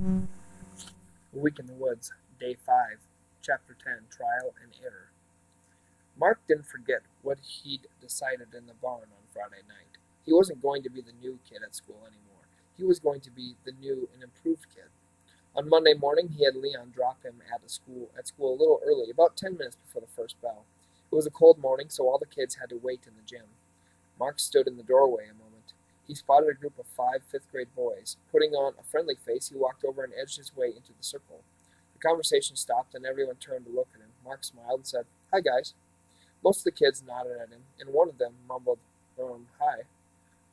A Week in the Woods, Day 5, Chapter 10, Trial and Error. Mark didn't forget what he'd decided in the barn on Friday night. He wasn't going to be the new kid at school anymore. He was going to be the new and improved kid. On Monday morning, he had Leon drop him at school a little early, about 10 minutes before the first bell. It was a cold morning, so all the kids had to wait in the gym. Mark stood in the doorway a moment. He spotted a group of 5 fifth-grade boys. Putting on a friendly face, he walked over and edged his way into the circle. The conversation stopped, and everyone turned to look at him. Mark smiled and said, "Hi, guys." Most of the kids nodded at him, and one of them mumbled, "Hi."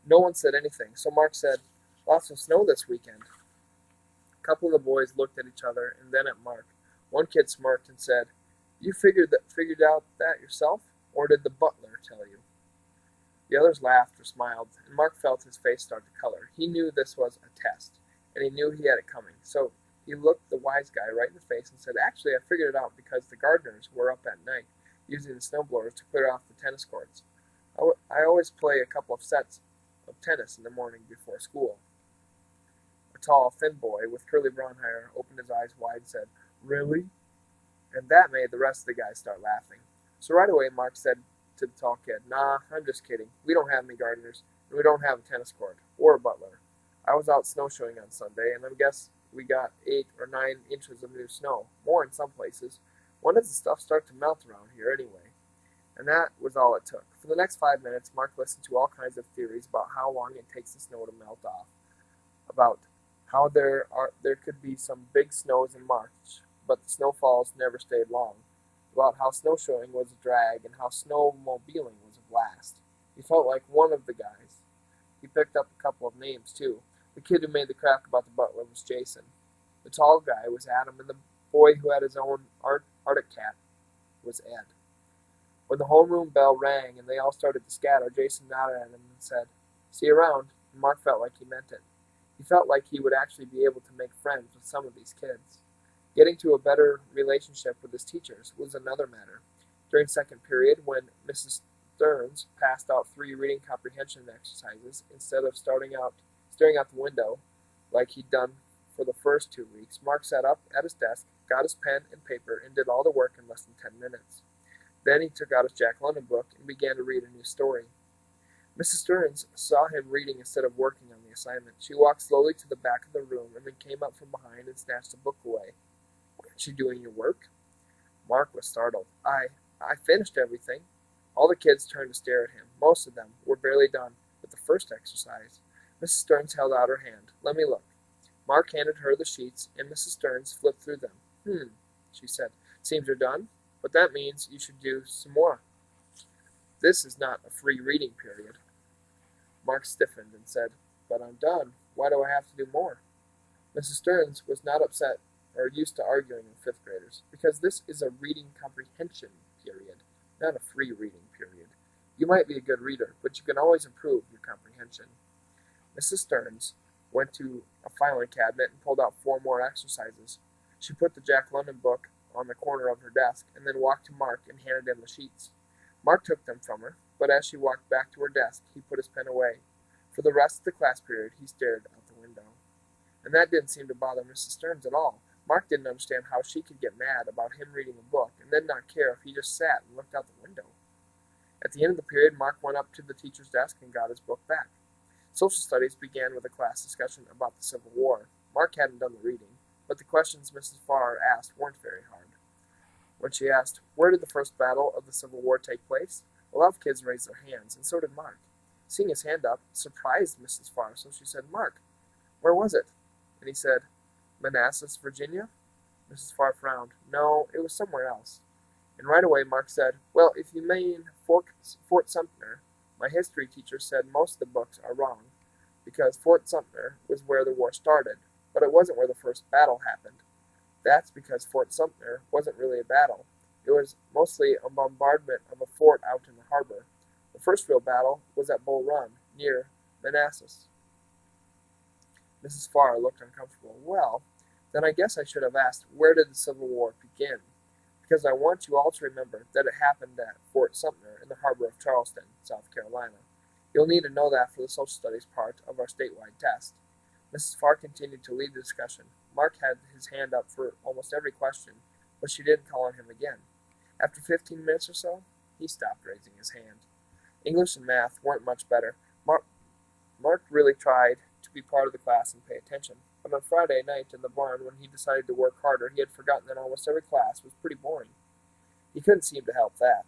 No one said anything, so Mark said, "Lots of snow this weekend." A couple of the boys looked at each other and then at Mark. One kid smirked and said, "You figured out that yourself, or did the butler tell you?" The others laughed or smiled, and Mark felt his face start to color. He knew this was a test, and he knew he had it coming. So he looked the wise guy right in the face and said, "Actually, I figured it out because the gardeners were up at night using the snowblowers to clear off the tennis courts. I always play a couple of sets of tennis in the morning before school." A tall, thin boy with curly brown hair opened his eyes wide and said, "Really?" And that made the rest of the guys start laughing. So right away, Mark said to the tall kid, "Nah, I'm just kidding. We don't have any gardeners, and we don't have a tennis court or a butler. I was out snowshoeing on Sunday, and I guess we got 8 or 9 inches of new snow, more in some places. When does the stuff start to melt around here anyway?" And that was all it took. For the next 5 minutes, Mark listened to all kinds of theories about how long it takes the snow to melt off, about how there could be some big snows in March, but the snowfalls never stayed long, about how snowshoeing was a drag and how snowmobiling was a blast. He felt like one of the guys. He picked up a couple of names, too. The kid who made the crack about the butler was Jason. The tall guy was Adam, and the boy who had his own Arctic cat was Ed. When the homeroom bell rang and they all started to scatter, Jason nodded at him and said, "See you around," and Mark felt like he meant it. He felt like he would actually be able to make friends with some of these kids. Getting to a better relationship with his teachers was another matter. During second period, when Mrs. Stearns passed out 3 reading comprehension exercises, instead of staring out the window like he'd done for the first 2 weeks, Mark sat up at his desk, got his pen and paper, and did all the work in less than 10 minutes. Then he took out his Jack London book and began to read a new story. Mrs. Stearns saw him reading instead of working on the assignment. She walked slowly to the back of the room and then came up from behind and snatched the book away. "Aren't you doing your work?" Mark was startled. I finished everything." All the kids turned to stare at him. Most of them were barely done with the first exercise. Mrs. Stearns held out her hand. "Let me look." Mark handed her the sheets, and Mrs. Stearns flipped through them. She said. "Seems you're done, but that means you should do some more. This is not a free reading period." Mark stiffened and said, "But I'm done. Why do I have to do more?" Mrs. Stearns was not upset or used to arguing with 5th graders, because this is a reading comprehension period, not a free reading period. You might be a good reader, but you can always improve your comprehension. Mrs. Stearns went to a filing cabinet and pulled out 4 more exercises. She put the Jack London book on the corner of her desk, and then walked to Mark and handed him the sheets. Mark took them from her, but as she walked back to her desk, he put his pen away. For the rest of the class period, he stared out the window. And that didn't seem to bother Mrs. Stearns at all. Mark didn't understand how she could get mad about him reading a book and then not care if he just sat and looked out the window. At the end of the period, Mark went up to the teacher's desk and got his book back. Social studies began with a class discussion about the Civil War. Mark hadn't done the reading, but the questions Mrs. Farr asked weren't very hard. When she asked, "Where did the first battle of the Civil War take place?" a lot of kids raised their hands, and so did Mark. Seeing his hand up surprised Mrs. Farr, so she said, "Mark, where was it?" And he said, "Manassas, Virginia." Mrs. Farr frowned. "No, it was somewhere else." And right away Mark said, "Well, if you mean Fort Sumter, my history teacher said most of the books are wrong, because Fort Sumter was where the war started, but it wasn't where the first battle happened. That's because Fort Sumter wasn't really a battle. It was mostly a bombardment of a fort out in the harbor. The first real battle was at Bull Run, near Manassas." Mrs. Farr looked uncomfortable. "Well, then I guess I should have asked, where did the Civil War begin? Because I want you all to remember that it happened at Fort Sumter in the harbor of Charleston, South Carolina. You'll need to know that for the social studies part of our statewide test." Mrs. Farr continued to lead the discussion. Mark had his hand up for almost every question, but she didn't call on him again. After 15 minutes or so, he stopped raising his hand. English and math weren't much better. Mark really tried to be part of the class and pay attention, but on Friday night in the barn, when he decided to work harder, he had forgotten that almost every class was pretty boring. He couldn't seem to help that.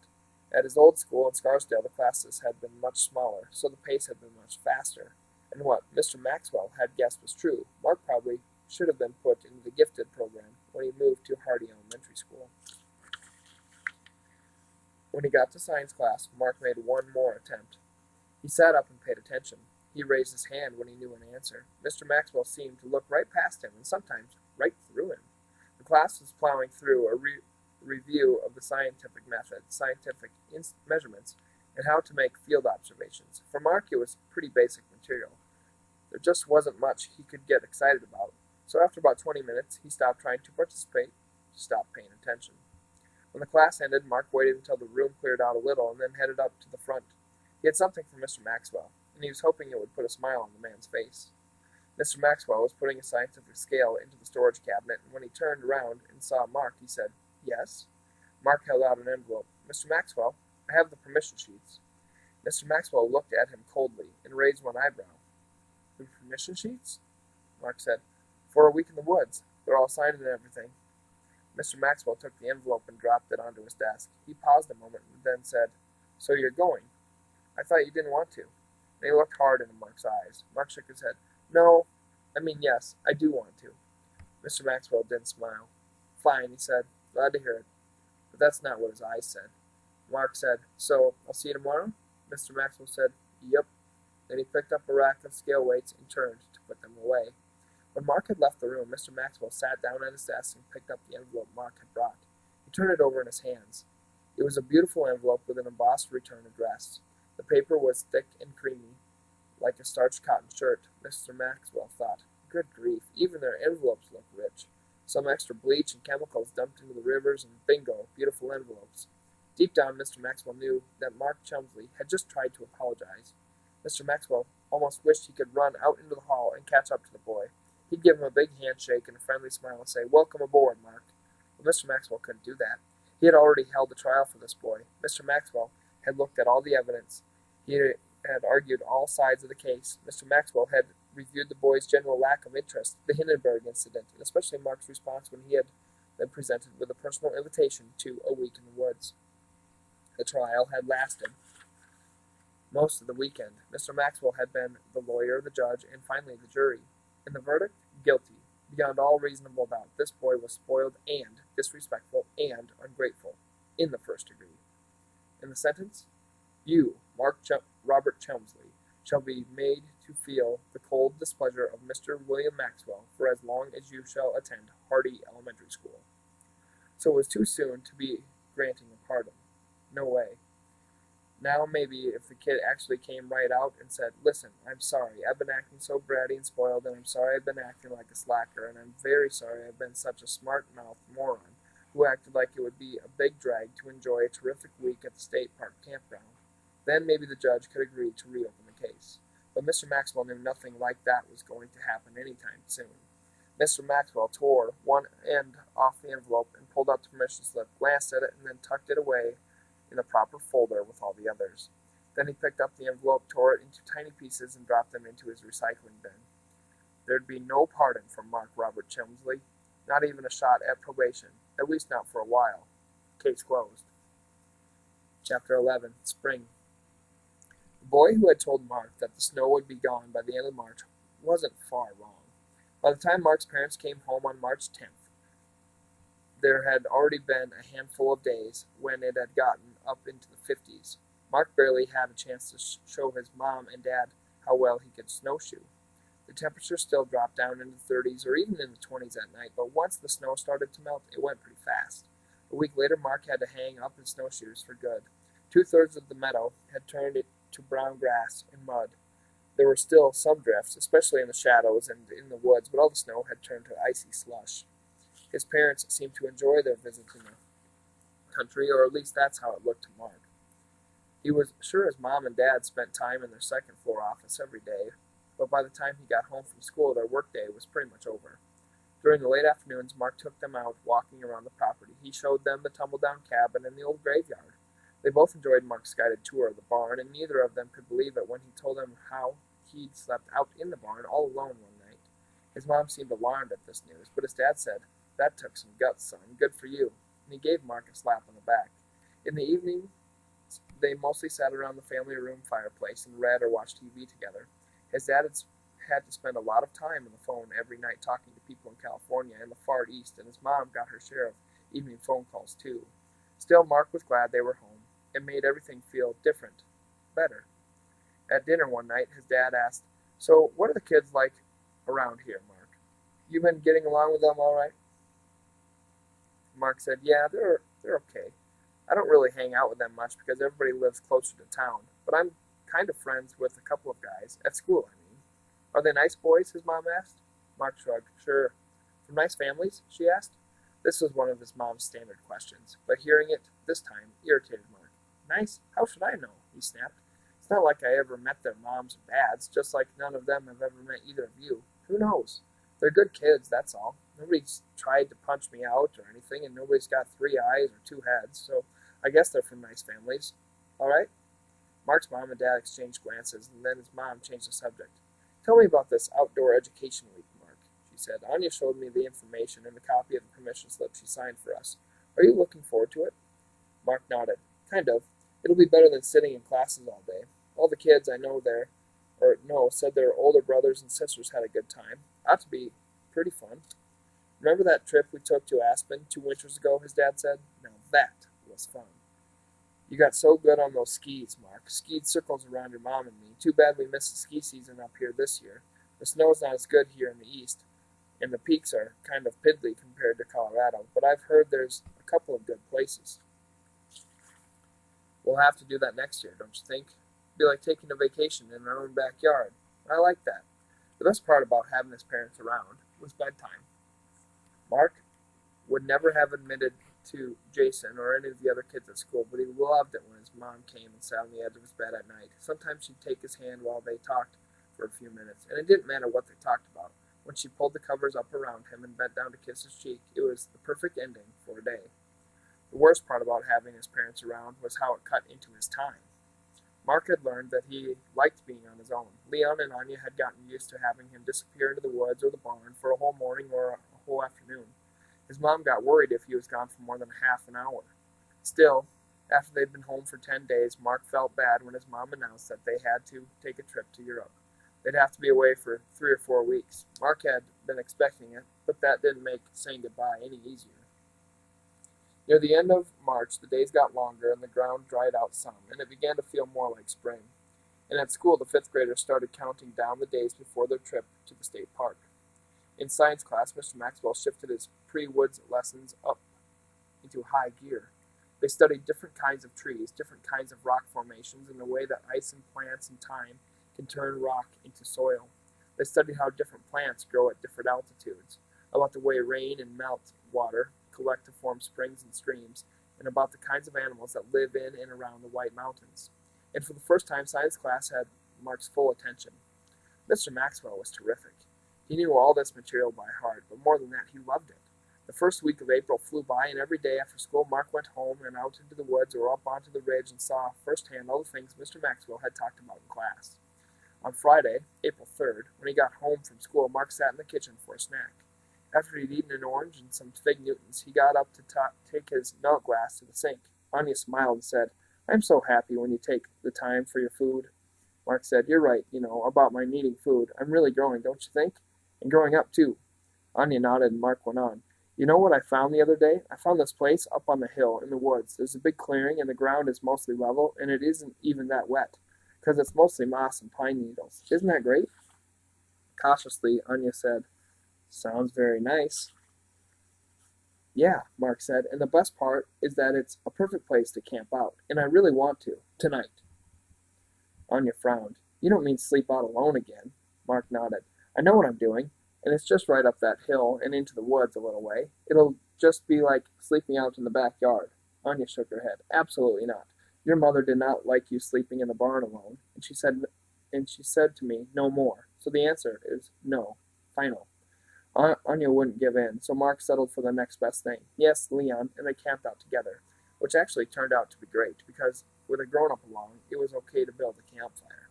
At his old school in Scarsdale, the classes had been much smaller, so the pace had been much faster. And what Mr. Maxwell had guessed was true. Mark probably should have been put into the gifted program when he moved to Hardy Elementary School. When he got to science class, Mark made one more attempt. He sat up and paid attention. He raised his hand when he knew an answer. Mr. Maxwell seemed to look right past him and sometimes right through him. The class was plowing through a review of the scientific method, scientific measurements, and how to make field observations. For Mark, it was pretty basic material. There just wasn't much he could get excited about, so after about 20 minutes, he stopped trying to participate, stopped paying attention. When the class ended, Mark waited until the room cleared out a little and then headed up to the front. He had something for Mr. Maxwell, and he was hoping it would put a smile on the man's face. Mr. Maxwell was putting a scientific scale into the storage cabinet, and when he turned around and saw Mark, he said, "Yes?" Mark held out an envelope. "Mr. Maxwell, I have the permission sheets." Mr. Maxwell looked at him coldly and raised one eyebrow. "The permission sheets?" Mark said. "For a week in the woods. They're all signed and everything." Mr. Maxwell took the envelope and dropped it onto his desk. He paused a moment and then said, "So you're going? I thought you didn't want to." And he looked hard into Mark's eyes. Mark shook his head. "No, yes, I do want to." Mr. Maxwell didn't smile. "Fine," he said. "Glad to hear it." But that's not what his eyes said. Mark said, "So, I'll see you tomorrow?" Mr. Maxwell said, "Yep." Then he picked up a rack of scale weights and turned to put them away. When Mark had left the room, Mr. Maxwell sat down at his desk and picked up the envelope Mark had brought. He turned it over in his hands. It was a beautiful envelope with an embossed return address. The paper was thick and creamy, like a starched cotton shirt. Mr. Maxwell thought, "Good grief, even their envelopes look rich. Some extra bleach and chemicals dumped into the rivers, and bingo, beautiful envelopes." Deep down, Mr. Maxwell knew that Mark Chelmsley had just tried to apologize. Mr. Maxwell almost wished he could run out into the hall and catch up to the boy. He'd give him a big handshake and a friendly smile and say, "Welcome aboard, Mark." But Mr. Maxwell couldn't do that. He had already held a trial for this boy. Mr. Maxwell had looked at all the evidence. He had argued all sides of the case. Mr. Maxwell had reviewed the boy's general lack of interest, the Hindenburg incident, and especially Mark's response when he had been presented with a personal invitation to a week in the woods. The trial had lasted most of the weekend. Mr. Maxwell had been the lawyer, the judge, and finally the jury. In the verdict, guilty. Beyond all reasonable doubt, this boy was spoiled and disrespectful and ungrateful, in the first degree. In the sentence, "You, Robert Chelmsley, shall be made to feel the cold displeasure of Mr. William Maxwell for as long as you shall attend Hardy Elementary School." So it was too soon to be granting a pardon. No way. Now maybe if the kid actually came right out and said, "Listen, I'm sorry, I've been acting so bratty and spoiled, and I'm sorry I've been acting like a slacker, and I'm very sorry I've been such a smart-mouthed moron who acted like it would be a big drag to enjoy a terrific week at the state park campground," then maybe the judge could agree to reopen the case. But Mr. Maxwell knew nothing like that was going to happen any time soon. Mr. Maxwell tore one end off the envelope and pulled out the permission slip, glanced at it, and then tucked it away in the proper folder with all the others. Then he picked up the envelope, tore it into tiny pieces, and dropped them into his recycling bin. There'd be no pardon for Mark Robert Chelmsley, not even a shot at probation, at least not for a while. Case closed. Chapter 11. Spring. The boy who had told Mark that the snow would be gone by the end of March wasn't far wrong. By the time Mark's parents came home on March 10th, there had already been a handful of days when it had gotten up into the 50s. Mark barely had a chance to show his mom and dad how well he could snowshoe. The temperature still dropped down into the 30s or even in the 20s at night, but once the snow started to melt, it went pretty fast. A week later, Mark had to hang up his snowshoes for good. 2/3 of the meadow had turned it to brown grass and mud. There were still some drifts, especially in the shadows and in the woods, but all the snow had turned to icy slush. His parents seemed to enjoy their visit to the country, or at least that's how it looked to Mark. He was sure his mom and dad spent time in their second-floor office every day, but by the time he got home from school, their workday was pretty much over. During the late afternoons, Mark took them out walking around the property. He showed them the tumble-down cabin and the old graveyard. They both enjoyed Mark's guided tour of the barn, and neither of them could believe it when he told them how he'd slept out in the barn all alone one night. His mom seemed alarmed at this news, but his dad said, "That took some guts, son. Good for you." And he gave Mark a slap on the back. In the evening, they mostly sat around the family room fireplace and read or watched TV together. His dad had to spend a lot of time on the phone every night talking to people in California and the Far East, and his mom got her share of evening phone calls too. Still, Mark was glad they were home. It made everything feel different, better. At dinner one night, his dad asked, "So, what are the kids like around here, Mark? You been getting along with them all right?" Mark said, "Yeah, they're okay. I don't really hang out with them much because everybody lives closer to town, but I'm kind of friends with a couple of guys, at school, I mean." "Are they nice boys?" his mom asked. Mark shrugged. "Sure." "From nice families?" she asked. This was one of his mom's standard questions, but hearing it this time irritated Mark. "Nice? How should I know?" he snapped. "It's not like I ever met their moms or dads, just like none of them have ever met either of you. Who knows? They're good kids, that's all. Nobody's tried to punch me out or anything, and nobody's got 3 eyes or 2 heads, so I guess they're from nice families. All right?" Mark's mom and dad exchanged glances, and then his mom changed the subject. "Tell me about this outdoor education week, Mark," she said. "Anya showed me the information and a copy of the permission slip she signed for us. Are you looking forward to it?" Mark nodded. "Kind of. It'll be better than sitting in classes all day. All the kids I know said their older brothers and sisters had a good time. Ought to be pretty fun." "Remember that trip we took to Aspen 2 winters ago?" his dad said. "Now that was fun. You got so good on those skis, Mark. Skied circles around your mom and me. Too bad we missed the ski season up here this year. The snow's not as good here in the east, and the peaks are kind of piddly compared to Colorado, but I've heard there's a couple of good places." "We'll have to do that next year, don't you think? It'd be like taking a vacation in our own backyard." "I like that." The best part about having his parents around was bedtime. Mark would never have admitted to Jason or any of the other kids at school, but he loved it when his mom came and sat on the edge of his bed at night. Sometimes she'd take his hand while they talked for a few minutes, and it didn't matter what they talked about. When she pulled the covers up around him and bent down to kiss his cheek, it was the perfect ending for a day. The worst part about having his parents around was how it cut into his time. Mark had learned that he liked being on his own. Leon and Anya had gotten used to having him disappear into the woods or the barn for a whole morning or a whole afternoon. His mom got worried if he was gone for more than half an hour. Still, after they'd been home for 10 days, Mark felt bad when his mom announced that they had to take a trip to Europe. They'd have to be away for 3 or 4 weeks. Mark had been expecting it, but that didn't make saying goodbye any easier. Near the end of March, the days got longer and the ground dried out some, and it began to feel more like spring. And at school, the 5th graders started counting down the days before their trip to the state park. In science class, Mr. Maxwell shifted his pre-woods lessons up into high gear. They studied different kinds of trees, different kinds of rock formations, and the way that ice and plants and time can turn rock into soil. They studied how different plants grow at different altitudes, about the way rain and melt water collect to form springs and streams, and about the kinds of animals that live in and around the White Mountains. And for the first time, science class had Mark's full attention. Mr. Maxwell was terrific. He knew all this material by heart, but more than that, he loved it. The first week of April flew by, and every day after school, Mark went home and out into the woods or up onto the ridge and saw firsthand all the things Mr. Maxwell had talked about in class. On Friday, April 3rd, when he got home from school, Mark sat in the kitchen for a snack. After he'd eaten an orange and some fig Newtons, he got up to take his milk glass to the sink. Anya smiled and said, "I'm so happy when you take the time for your food." Mark said, "You're right, about my needing food. I'm really growing, don't you think? And growing up, too." Anya nodded, and Mark went on. "You know what I found the other day? I found this place up on the hill in the woods. There's a big clearing, and the ground is mostly level, and it isn't even that wet, because it's mostly moss and pine needles. Isn't that great?" Cautiously, Anya said, "Sounds very nice." "Yeah," Mark said, "and the best part is that it's a perfect place to camp out, and I really want to, tonight." Anya frowned. "You don't mean sleep out alone again?" Mark nodded. "I know what I'm doing, and it's just right up that hill and into the woods a little way. It'll just be like sleeping out in the backyard." Anya shook her head. "Absolutely not. Your mother did not like you sleeping in the barn alone, and she said to me, no more. So the answer is no. Final." Anya wouldn't give in, so Mark settled for the next best thing. He asked Leon, and they camped out together, which actually turned out to be great, because with a grown-up along, it was okay to build a campfire.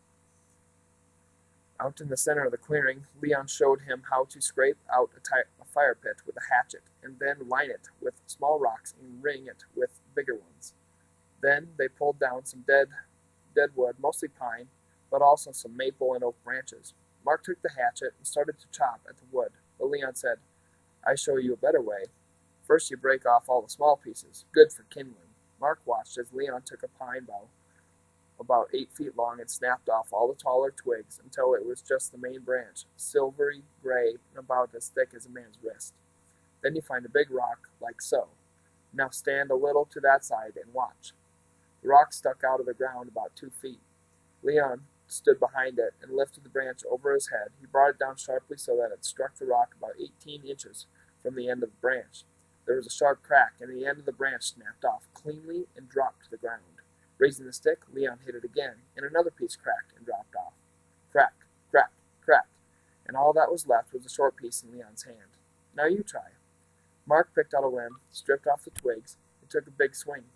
Out in the center of the clearing, Leon showed him how to scrape out a fire pit with a hatchet, and then line it with small rocks and ring it with bigger ones. Then they pulled down some dead wood, mostly pine, but also some maple and oak branches. Mark took the hatchet and started to chop at the wood, but Leon said, "I show you a better way. First you break off all the small pieces, good for kindling." Mark watched as Leon took a pine bough about 8 feet long and snapped off all the taller twigs until it was just the main branch, silvery gray and about as thick as a man's wrist. Then you find a big rock, like so. Now stand a little to that side and watch. The rock stuck out of the ground about 2 feet. Leon stood behind it and lifted the branch over his head. He brought it down sharply so that it struck the rock about 18 inches from the end of the branch. There was a sharp crack, and the end of the branch snapped off cleanly and dropped to the ground. Raising the stick, Leon hit it again, and another piece cracked and dropped off. Crack, crack, crack, and all that was left was a short piece in Leon's hand. Now you try. Mark picked out a limb, stripped off the twigs, and took a big swing.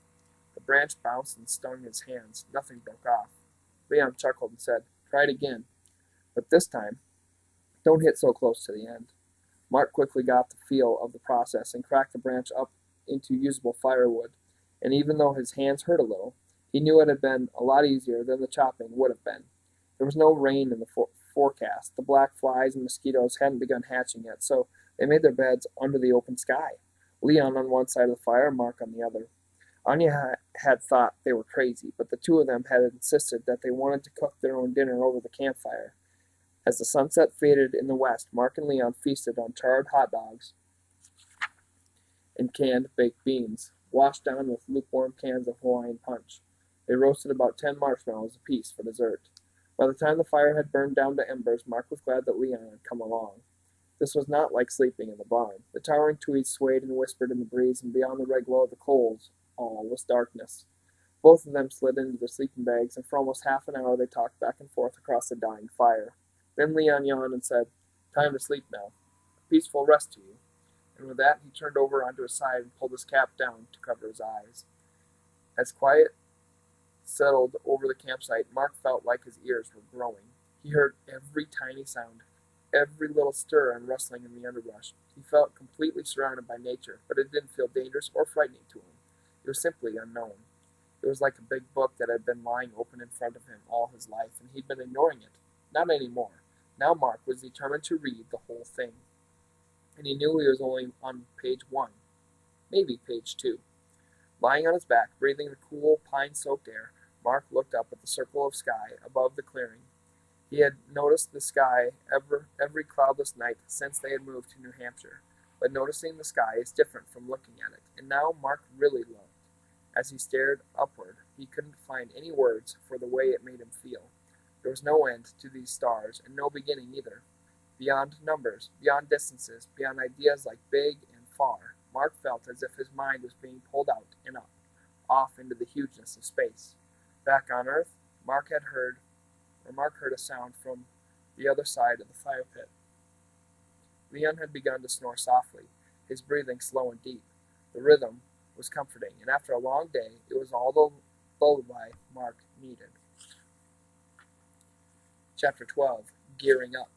The branch bounced and stung his hands. Nothing broke off. Leon chuckled and said, "Try it again, but this time, don't hit so close to the end." Mark quickly got the feel of the process and cracked the branch up into usable firewood, and even though his hands hurt a little, he knew it had been a lot easier than the chopping would have been. There was no rain in the forecast. The black flies and mosquitoes hadn't begun hatching yet, so they made their beds under the open sky. Leon on one side of the fire, Mark on the other. Anya had thought they were crazy, but the two of them had insisted that they wanted to cook their own dinner over the campfire. As the sunset faded in the west, Mark and Leon feasted on charred hot dogs and canned baked beans, washed down with lukewarm cans of Hawaiian punch. They roasted about 10 marshmallows apiece for dessert. By the time the fire had burned down to embers, Mark was glad that Leon had come along. This was not like sleeping in the barn. The towering trees swayed and whispered in the breeze, and beyond the red glow of the coals, all was darkness. Both of them slid into their sleeping bags, and for almost half an hour they talked back and forth across the dying fire. Then Leon yawned and said, "Time to sleep now. A peaceful rest to you." And with that, he turned over onto his side and pulled his cap down to cover his eyes. As quiet settled over the campsite, Mark felt like his ears were growing. He heard every tiny sound, every little stir and rustling in the underbrush. He felt completely surrounded by nature, but it didn't feel dangerous or frightening to him. It was simply unknown. It was like a big book that had been lying open in front of him all his life, and he'd been ignoring it. Not anymore. Now Mark was determined to read the whole thing. And he knew he was only on page 1, maybe page 2. Lying on his back, breathing the cool, pine-soaked air, Mark looked up at the circle of sky above the clearing. He had noticed the sky every cloudless night since they had moved to New Hampshire, but noticing the sky is different from looking at it, and now Mark really looked. As he stared upward, he couldn't find any words for the way it made him feel. There was no end to these stars, and no beginning either. Beyond numbers, beyond distances, beyond ideas like big and far, Mark felt as if his mind was being pulled out and up, off into the hugeness of space. Back on Earth, Mark heard a sound from the other side of the fire pit. Leon had begun to snore softly, his breathing slow and deep. The rhythm was comforting, and after a long day, it was all the lullaby Mark needed. Chapter 12. Gearing Up.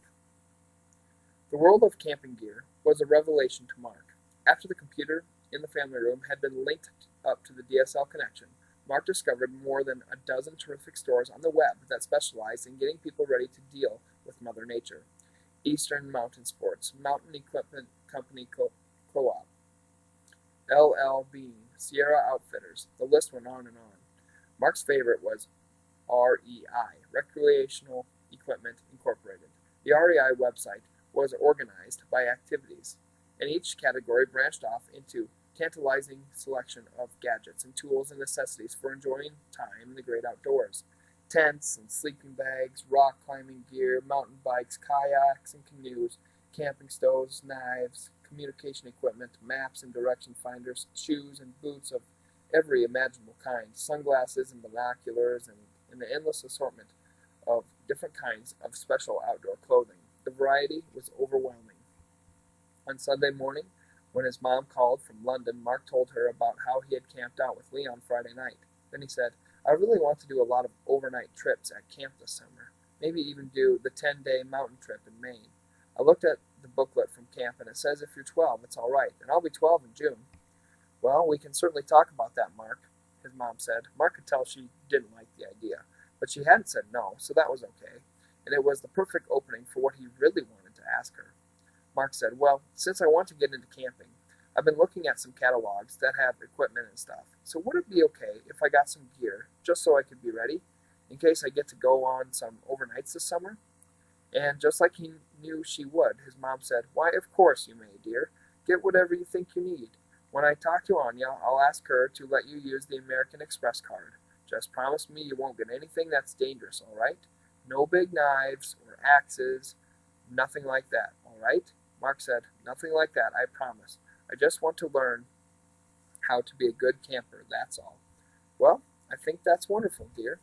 The world of camping gear was a revelation to Mark. After the computer in the family room had been linked up to the DSL connection, Mark discovered more than a dozen terrific stores on the web that specialized in getting people ready to deal with Mother Nature. Eastern Mountain Sports, Mountain Equipment Company Co-op, LL Bean, Sierra Outfitters. The list went on and on. Mark's favorite was REI, Recreational Equipment Incorporated. The REI website was organized by activities, and each category branched off into tantalizing selection of gadgets and tools and necessities for enjoying time in the great outdoors. Tents and sleeping bags, rock climbing gear, mountain bikes, kayaks and canoes, camping stoves, knives, communication equipment, maps and direction finders, shoes and boots of every imaginable kind, sunglasses and binoculars, and an endless assortment of different kinds of special outdoor clothing. The variety was overwhelming. On Sunday morning, when his mom called from London, Mark told her about how he had camped out with Leon Friday night. Then he said, I really want to do a lot of overnight trips at camp this summer. Maybe even do the 10-day mountain trip in Maine. I looked at the booklet from camp and it says if you're 12, it's all right, and I'll be 12 in June. Well, we can certainly talk about that, Mark, his mom said. Mark could tell she didn't like the idea, but she hadn't said no, so that was okay, and it was the perfect opening for what he really wanted to ask her. Mark said, well, since I want to get into camping, I've been looking at some catalogs that have equipment and stuff, so would it be okay if I got some gear, just so I could be ready, in case I get to go on some overnights this summer? And just like he knew she would, his mom said, why, of course you may, dear. Get whatever you think you need. When I talk to Anya, I'll ask her to let you use the American Express card. Just promise me you won't get anything that's dangerous, all right? No big knives or axes, nothing like that, all right? Mark said, nothing like that, I promise. I just want to learn how to be a good camper, that's all. Well, I think that's wonderful, dear.